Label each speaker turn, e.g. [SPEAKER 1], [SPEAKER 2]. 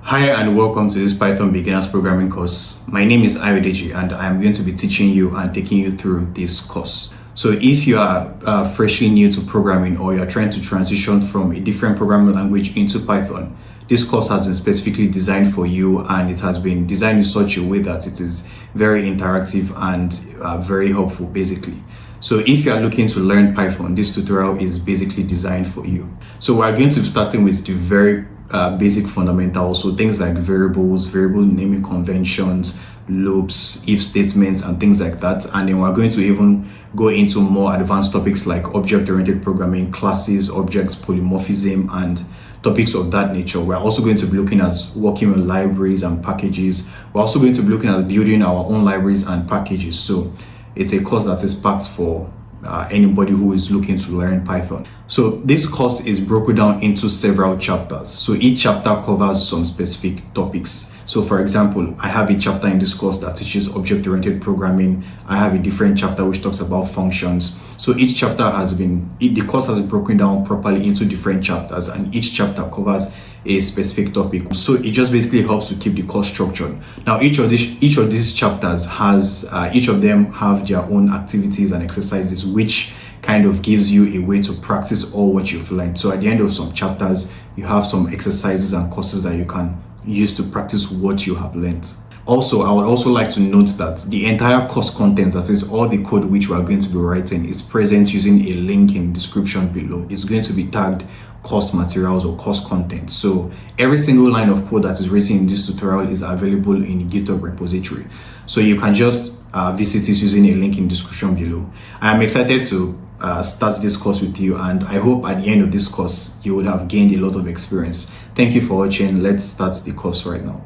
[SPEAKER 1] Hi and welcome to this Python Beginners Programming course. My name is Ayodeji and I am going to be teaching you and taking you through this course. So if you are freshly new to programming or you are trying to transition from a different programming language into Python, this course has been specifically designed for you, and it has been designed in such a way that it is very interactive and very helpful basically. So if you are looking to learn Python, this tutorial is basically designed for you. So we're going to be starting with the very basic fundamentals, so things like variables, variable naming conventions, loops, if statements, and things like that. And then we're going to even go into more advanced topics like object-oriented programming, classes, objects, polymorphism, and topics of that nature. We're also going to be looking at working with libraries and packages. We're also going to be looking at building our own libraries and packages. So it's a course that is packed for anybody who is looking to learn Python. So this course is broken down into several chapters. So each chapter covers some specific topics. So for example, I have a chapter in this course that teaches object-oriented programming. I have a different chapter which talks about functions. So each chapter the course has been broken down properly into different chapters, and each chapter covers a specific topic. So it just basically helps to keep the course structured. Now each of these chapters has each of them have their own activities and exercises, which kind of gives you a way to practice all what you've learned. So at the end of some chapters, you have some exercises and courses that you can use to practice what you have learned. Also, I would also like to note that the entire course content, that is all the code which we are going to be writing, is present using a link in the description below. It's going to be tagged course materials or course content. So every single line of code that is written in this tutorial is available in the GitHub repository. So you can just visit it using a link in the description below. I am excited to start this course with you, and I hope at the end of this course you would have gained a lot of experience. Thank you for watching. Let's start the course right now.